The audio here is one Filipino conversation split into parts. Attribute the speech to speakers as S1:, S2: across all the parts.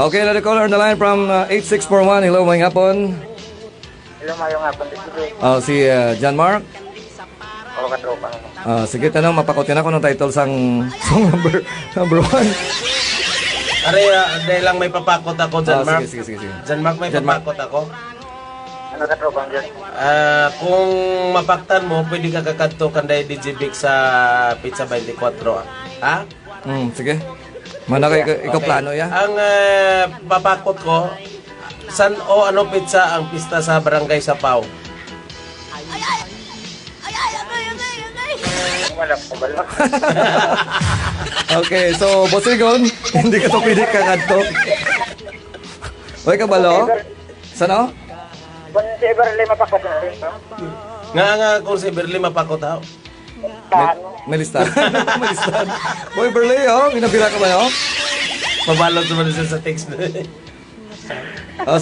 S1: Okay, another caller on the line from 8641. Hello, may hapon.
S2: Hello, mayong hapon dito.
S1: Si John Mark.
S2: O, katropa.
S1: Sige, tanong, mapakutin ako ng title sang song number 1.
S3: Dahil lang may papakot ako, John Mark.
S1: Sige.
S3: John Mark, may papakot ako.
S2: Ano katropa dyan?
S3: Kung mapaktan mo, pwede ka kakanto kanday DJ Big sa Pizza 24. Ha?
S1: Sige. Mana ikaw plano ya?
S3: Ang papakot ko, san o ano pizza ang pista sa Barangay Sapaw?
S2: Wala ko bala.
S1: Okay, so Bosigon, hindi ka to pwede kakanto. Oy, kabalo? Sano?
S2: Kung si Everly mapakot na rin, no?
S3: Nga kung si Berly mapakot ha?
S1: May listahan. May listahan. Boy, Berley, binabila ka ba,
S3: Mabalot naman siya sa text.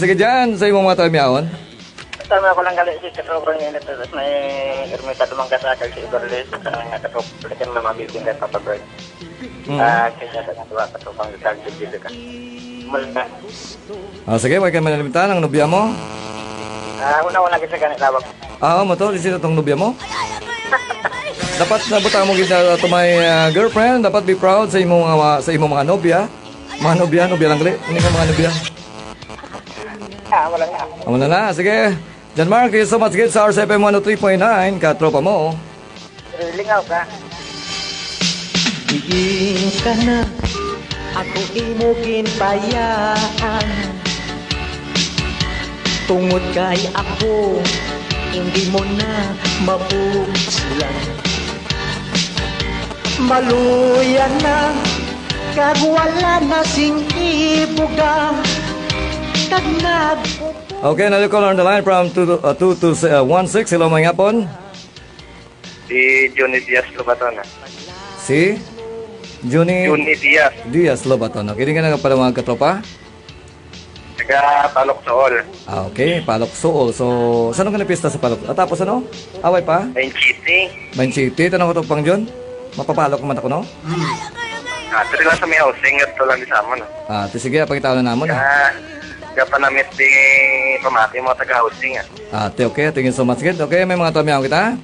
S1: Sige dyan, sa imong mga tayo
S2: Tama ako lang galit si katropa niya nito. Tapos may ermita dumangkasakal si Everly. Sa katropa, ulitin na mabitin ka papabird. Kaya sa natuwa katropa ang tagdibili ka. Malta.
S1: Sige, may kayo manalimutan ang nobya mo.
S2: Una-una kasi ganit lawag.
S1: Mo to, sino tong nobya mo? Dapat nabuta mo gina to my girlfriend, dapat be proud sa imong mga nobya. Mga nobya lang gali. Ini ka mga nobya.
S2: Wala na.
S1: Wala na, sige. John Mark, thank you so much again sa RCFM 103.9, katropa mo.
S2: Lingaw ka.
S4: Diin ka na, ako imugin bayaan. Tungod kay ako, hindi mo na mabuslan. Maluyan na, kag wala na sing ibuga. Kag
S1: Okay, another caller on the line from 2216. Hello, mga hapon.
S2: Si Johnny Diaz Lobaton.
S1: Si? Johnny Diaz Lobaton. Okay, hindi ka na pala mga katropa?
S2: Taga Palok Sool.
S1: Okay, Palok Sool. So, saan ka na pista sa Palok? Tapos ano? Away pa?
S2: Main City.
S1: Main City. Tanong ko to pang John. Mapapalok man ako, no?
S2: Ito lang sa may housing. Ito lang sa amon.
S1: Sige, pagkitaon na namon.
S2: Kapanamit di pamati mo taga-housing.
S1: Okay. Thank you so much, kid. Okay, may mga tamyaw kita.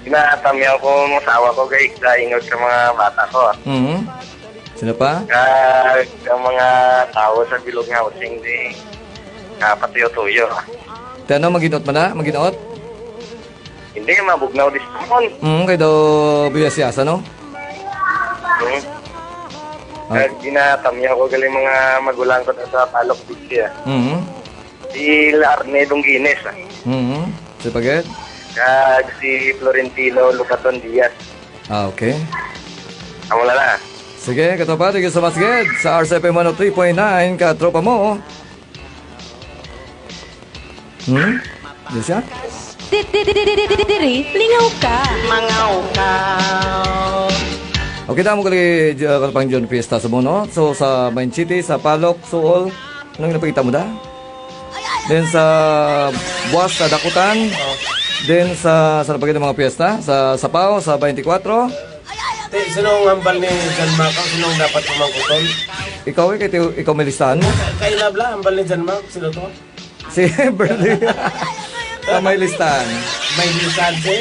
S2: Tinatamyaw ko mga asawa ko, guys. Daingod sa mga bata ko.
S1: Sino pa?
S2: Ang mga tao sa bilog ng housing, di patuyo-tuyo.
S1: Tano, maginoot mo na? Maginoot?
S2: Hindi, mabugnaw di sa
S1: Kaya daw biyasiyasa, no?
S2: Ginatamyaw ko galing mga magulang ko sa Palok Beach. Si Arne Dongines.
S1: Si Paget?
S2: Kag si Florentino Lucaton Diaz.
S1: Okay.
S2: Wala na.
S1: Sige, katopa, thank you so much, kid. Sa RCFM 103.9, katropa mo. Di siya?
S5: Lingaw ka.
S4: mangaw ka.
S1: Okay, damo kali pang John Fiesta sa Mono. So, sa Main City, sa Palok, Suol. Anong napakita mo da? Then sa Buwas, sa Dakutan. Then sa napakita mga piyesta. Sa Sapaw, sa 24.
S3: Sinong hambal ni John Mark? Sinong dapat pumangkuton?
S1: Ikaw may listahan mo?
S3: Kay Labla, hambal ni John Mark? Sino to?
S1: Si Berly. May listahan.
S3: May lisanse?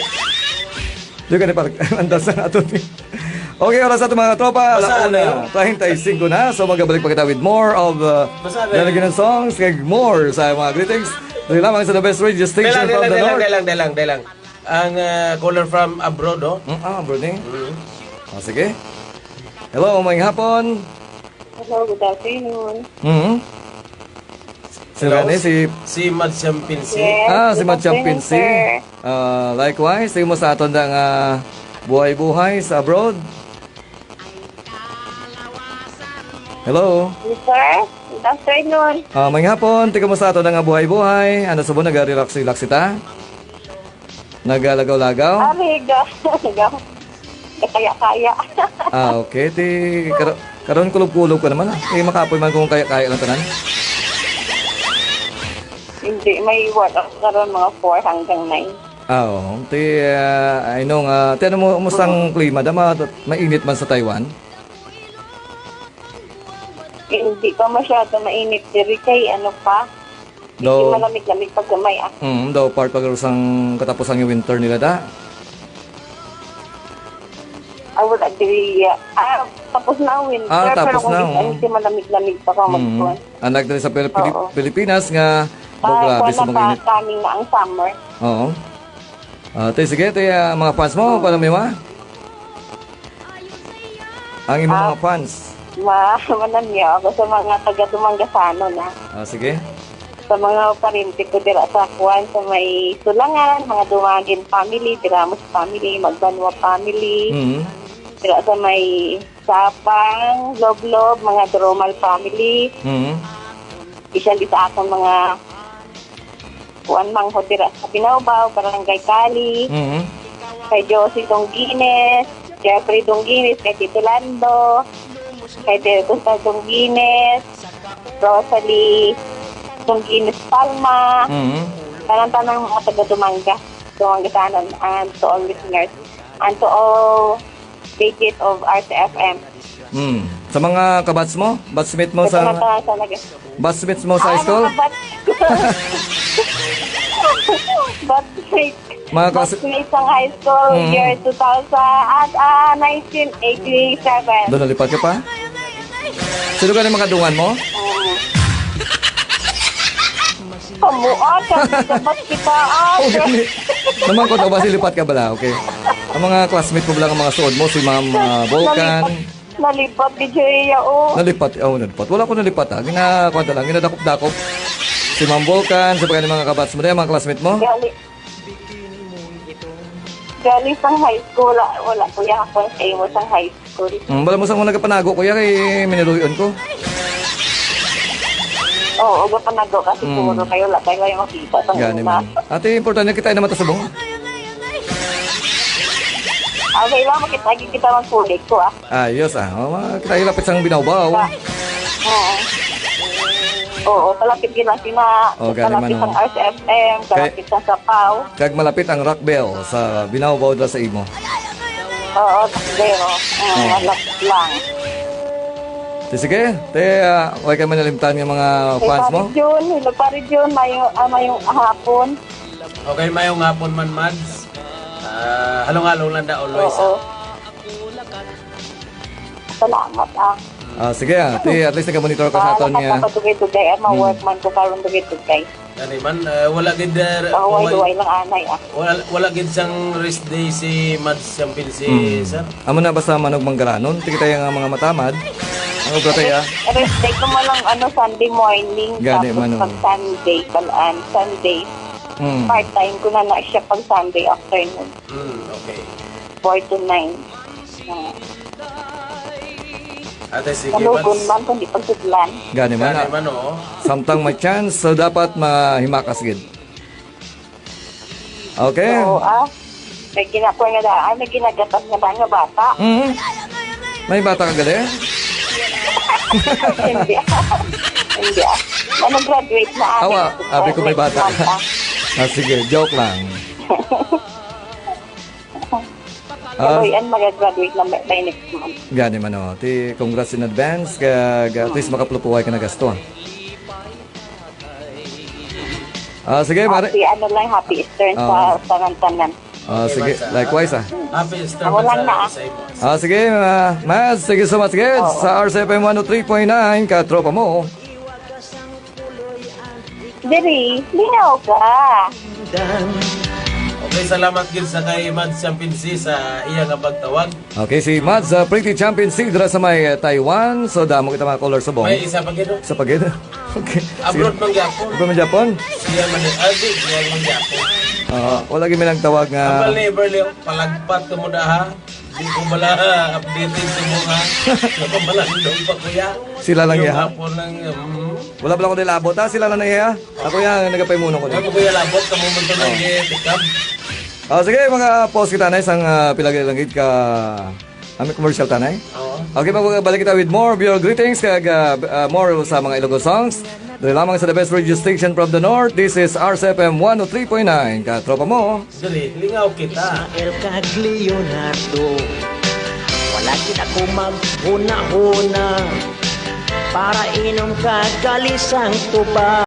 S1: Yung ka parang andas na natin. Okay, oras natin mga tropa.
S3: Basaan na yun?
S1: 35 na. So magabalik pa kita with more of Dalaginan songs. Kaya more sa mga greetings. Dali lamang sa the best radio station from the north.
S3: Delang. Ang caller from abroad, oh.
S1: Abroad. Sige. Hello, mga hapon.
S5: Hello, good afternoon.
S1: Sino gani?
S3: Si Mad Champinsi.
S1: Si Mad Champinsi. Likewise, tingin mo sa aton ng buhay-buhay sa abroad. Hello.
S5: Sir, good afternoon.
S1: Mga hapon, tingin mo sa aton ng buhay-buhay. Ano subo, nag-relax-relax ita? Nagalagaw-lagaw?
S5: Amiga. Kaya-kaya.
S1: Okay. Karon kulog-kulog ka naman. Makapoy man kung kaya-kaya lang tanan.
S5: Hindi, may work ako karon mga 4 hanggang 9.
S1: I know nga. Ano mo, umustang klima? Mainit man sa Taiwan?
S5: Hindi pa masyado mainit diri kay ano pa. Hindi
S1: Daw,
S5: malamig-lamig pag gamay ah.
S1: daw part pag sang katapusan yung winter nila da.
S5: Wala diri. Tapos na ang winter.
S1: Tapos
S5: pero
S1: na,
S5: kung hindi malamig-lamig pa ka magkuhan.
S1: Anak dali sa
S5: Oo.
S1: Pilipinas nga daw grabe sa mga init.
S5: Coming na ang summer.
S1: Oo. Te, sige, te, mga fans mo, paano mo ma? Ang imong mga fans.
S5: Manamya ako sa mga taga-Dumanggasano na.
S1: Sige.
S5: Sa mga parinti ko dira sa Kuan, sa may Sulangan, mga Dumagin family, Diramos family, Magbanwa family,
S1: Mm.
S5: dira sa may Sapang, Loblob, mga Dromal family,
S1: Mm.
S5: especially sa akong mga Kuan mangho dira sa Pinaubaw, Barangay Kali,
S1: Mm.
S5: kay Josie Dongines, Jeffrey Dongines, kay Tito Lando, kay Delta Dongines, Rosalie Dongines Palma,
S1: Mm.
S5: tanang mga taga-Dumanggasanon, and to all listeners, and to all pages of RCFM.
S1: Mm. Sa mga kabats mo, batchmate mo sa batchmates mo sa school? Mga
S5: Batchmates ng high school, year 2000 at 1987.
S1: Doon nalipat ka pa? Sino ka na makadungan mo?
S5: Kamuan, sabat kita.
S1: Naman ko ba silipat ka bala, okay? Ang mga classmate mo lang ang mga suod mo, si Ma'am Volcan.
S5: Nalipat di Jaya,
S1: Nalipat. Wala ko nalipat ha. Ginakwanta lang, ginadakop-dakop. Si Ma'am Volcan, sa pagkani mga kabats mo na mga classmate mo.
S5: Galing sa high school, wala kuya ako sa imo sa high school.
S1: Bala mo sa mga nagapanago, kuya, kay miniluyon ko.
S5: Oo, gapanago kasi puro kayo, wala kayo makita sa
S1: Gani
S5: una.
S1: man. Ate, importante kita na matasubong.
S5: Okay lang, kita magpulik ko
S1: Ayos kita ilapit sang binawbaw.
S5: Oo. Oo, kalapit gina kalapit
S1: man,
S5: ang RCFM, kalapit ang Sapaw.
S1: Kag malapit ang rock bell sa binawbaw dala sa imo.
S5: Oo, takdero. Anak lang.
S1: Sige, okay ka manalimtan ng mga fans mo?
S5: Hello Parijun, mayong hapon.
S3: Okay, mayong hapon man, Mads. Halong-halong lang da always.
S5: Oo. Salamat
S1: Sige at least nag-monitor ka sa aton niya.
S5: Nakapatugay-tugay ma-workman ko karon tugay-tugay.
S3: Kani man, wala gid
S5: Huway lang anay
S3: wala gid sang rest day si Mads Champion si sir.
S1: Amo na basta manog manggaranon, ti kita nga mga matamad. Ang ubra tayo
S5: Rest day ko mo lang Sunday morning.
S1: Gani,
S5: tapos
S1: manong.
S5: pag Sunday. Part-time ko na siya pag Sunday afternoon.
S3: Okay.
S5: 4 to 9.
S3: Ate, sige,
S5: Kalugon
S3: Mads.
S5: man, kundi pagsudlan.
S1: Gani man.
S3: Kani man, oo.
S1: Samtang may chance, so dapat mahimakas gid. Okay.
S5: Oo, may ginakuha nga daan, may ginagatas nga daan nga bata.
S1: May bata ka gali?
S5: Hindi. Hindi graduate na
S1: Awa, abi ko may bata ka. Sige, joke lang.
S5: Kaloyan, mag-graduate na by next month.
S1: Gani man ti congrats in advance kag at least makaplupuhay ka na gasto. Sige, mare.
S5: Happy Easter sa tanan-tanan.
S1: Sige, likewise
S3: Happy Easter
S5: Ako lang na,
S3: sa imo.
S1: Sige, Mads, thank you so much again sa RCFM 103.9 katropa mo.
S5: Diri, linaw ka.
S3: Okay, salamat gid sa kay Mads Champion si sa iya nga pagtawag.
S1: Okay, si Mads, Pretty Champion Sea dira sa may Taiwan. So, damo kita mga color subong.
S3: May isa pa gid.
S1: Sa pagid. Okay.
S3: Abroad man gyapon.
S1: Abroad man Japon?
S3: Siya man ni Aldi, siya man gyapon.
S1: Wala gyud may nagtawag nga.
S3: Kapal ni Everly, palagpat ko mo da ha. Di ko bala updated ko mo ha. Ako bala ndong pa kuya.
S1: Sila lang
S3: Yung
S1: ya.
S3: hapon lang.
S1: Wala pala ko nilabot Sila lang na iya. Ako yan, nagapay muna ko
S3: Ako
S1: din.
S3: kuya labot ka mo man to lang tikab.
S1: Sige, mga post kita na isang pilagilangid ka aming commercial tanay.
S3: Oo.
S1: Okay, magbalik kita with more of your greetings kag more sa mga Ilocos songs. Dali lamang sa the best radio station from the north. This is RCFM 103.9. Katropa mo.
S3: Dali, lingaw kita.
S4: El kag Leonardo, wala kita ko mag-una-una. para inom ka galisang tuba.